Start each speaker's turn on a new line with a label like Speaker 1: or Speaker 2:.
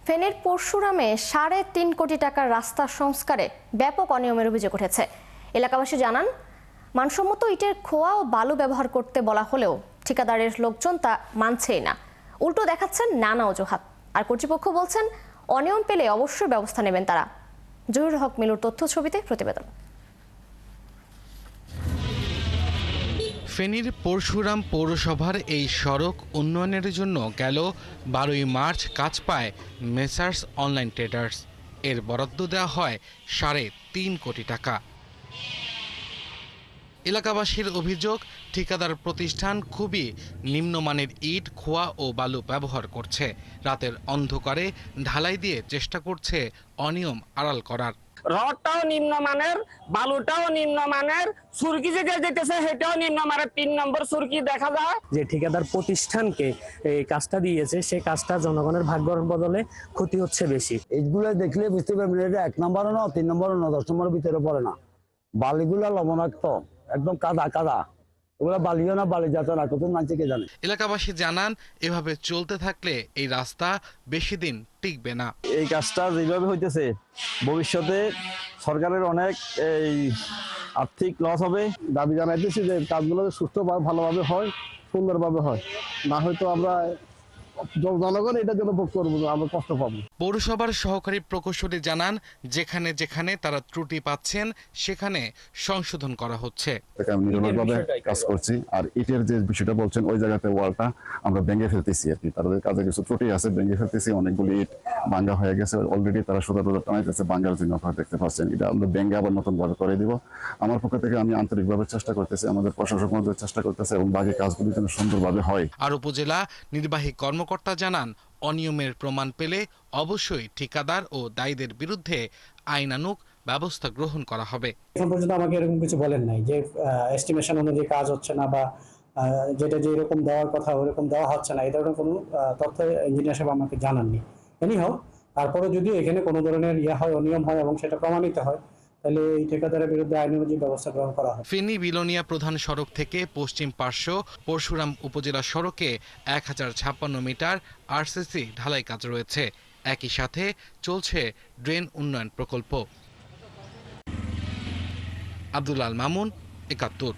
Speaker 1: ফেনীর পরশুরামে ৩.৫ কোটি টাকার রাস্তা সংস্কারে ব্যাপক অনিয়মের অভিযোগ উঠেছে। এলাকাবাসী জানান, মানসম্মত ইটের খোয়া ও বালু ব্যবহার করতে বলা হলেও ঠিকাদারের লোকজন তা মানছেই না, উল্টো দেখাচ্ছেন নানা অজুহাত। আর কর্তৃপক্ষ বলছেন, অনিয়ম পেলে অবশ্যই ব্যবস্থা নেবেন তারা। জহিরুল হক মিলুর তথ্য ছবিতে প্রতিবেদন।
Speaker 2: ফেনীর পরশুরাম পৌরসভার এই সড়ক উন্নয়নের জন্য গেল 12ই মার্চ কাজ পায় মেসার্স অনলাইন ট্রেডার্স। এর বরাদ্দ দেওয়া হয় ৩.৫ কোটি টাকা। এলাকাবাসীর অভিযোগ, ঠিকাদার প্রতিষ্ঠান খুবই নিম্নমানের ইট, খোয়া ও বালু ব্যবহার করছে। রাতের অন্ধকারে ঢালাই দিয়ে চেষ্টা করছে অনিয়ম আড়াল করার।
Speaker 3: রডটাও নিম্নমানের, বালুটাও নিম্নমানের, সুরকি যে যেতেছে সেটাও নিম্নমানের। ৩ নম্বর সুরকি দেখা যায়।
Speaker 4: যে ঠিকাদার প্রতিষ্ঠানকে এই কাজটা দিয়েছে, সেই কাজটা জনগণের ভাগ্যের বদলে ক্ষতি হচ্ছে বেশি।
Speaker 5: এইগুলো দেখলে বুঝতে পারবেন এটা ১ নম্বরও না, ৩ নম্বরও না, ১০ নম্বরের ভিতরে পড়ে না। বালিগুলা লবণাক্ত, একদম কাদা কাদা। ওগুলা বালিও না, বালি জাতীয় না, কত মানছে কে জানে।
Speaker 2: এলাকাবাসী জানান, এভাবে চলতে থাকলে এই রাস্তা বেশি দিন টিকবে না।
Speaker 6: এই কাজটা যেভাবে হইতেছে ভবিষ্যতে সরকারের অনেক এই আর্থিক লস হবে।
Speaker 7: দাবি জানাইতেছি যে কাজগুলো সুস্থ ভালোভাবে হয়, সুন্দরভাবে হয়, না হয়তো আমরা জনগণ এটার জন্য ভোগ করবো, আমরা কষ্ট পাবো।
Speaker 2: পৌরসভার সহকারী প্রকৌশলী জানান, যেখানে যেখানে তারা ত্রুটি পাচ্ছেন সেখানে সংশোধন করা হচ্ছে।
Speaker 8: আমি নির্ভরভাবে কাজ করছি। আর ইটের যে বিষয়টা বলছেন, ওই জায়গাতে ওয়ালটা আমরা ভেঙে ফেলতেছি আর কি। তাদের কাজে কিছু ত্রুটি আছে, ভেঙে ফেলতেছি। অনেকগুলি ইট ভাঙ্গা হয়ে গেছে অলরেডি, তারা সুতা টানাইতেছে ভাঙ্গার জন্য। আপনারা দেখতে পাচ্ছেন, এটা আমরা ভেঙে আবার নতুন ভাবে করে দিব। আমার পক্ষ থেকে আমি আন্তরিকভাবে চেষ্টা করতেছি, আমাদের প্রশাসক মহোদয় চেষ্টা করতেছে, এবং বাকি কাজগুলি যেন সুন্দরভাবে হয়।
Speaker 2: আর উপজেলা নির্বাহী কর্মকর্তা জানান, অনিয়মের প্রমাণ পেলে অবশ্যই ঠিকাদার ও দায়ীদের বিরুদ্ধে আইনানুগ ব্যবস্থা গ্রহণ করা হবে।
Speaker 4: এখন পর্যন্ত আমাকে এরকম কিছু বলেন নাই যে এস্টিমেশন অনুযায়ী কাজ হচ্ছে না, বা যেটা যে এরকম দেওয়ার কথা ওরকম দেওয়া হচ্ছে না, এই ধরনের কোনো তথ্য ইঞ্জিনিয়ার সাহেব আমাকে জানাননি। এনিহাও, তারপরে যদি এখানে কোনো ধরনের হয়, অনিয়ম হয় এবং সেটা প্রমাণিত হয়, তাহলে এই ঠিকাদারের বিরুদ্ধে আইনানুগ ব্যবস্থা গ্রহণ করা হয়।
Speaker 2: ফেনী বিলোনিয়া প্রধান সড়ক থেকে পশ্চিম পার্শ্ব পরশুরাম উপজেলা সড়কে 1056 মিটার আরসিসি ঢালাই কাজ রয়েছে। একই সাথে চলছে ড্রেন উন্নয়ন প্রকল্প। আব্দুল আল মামুন, ৭১।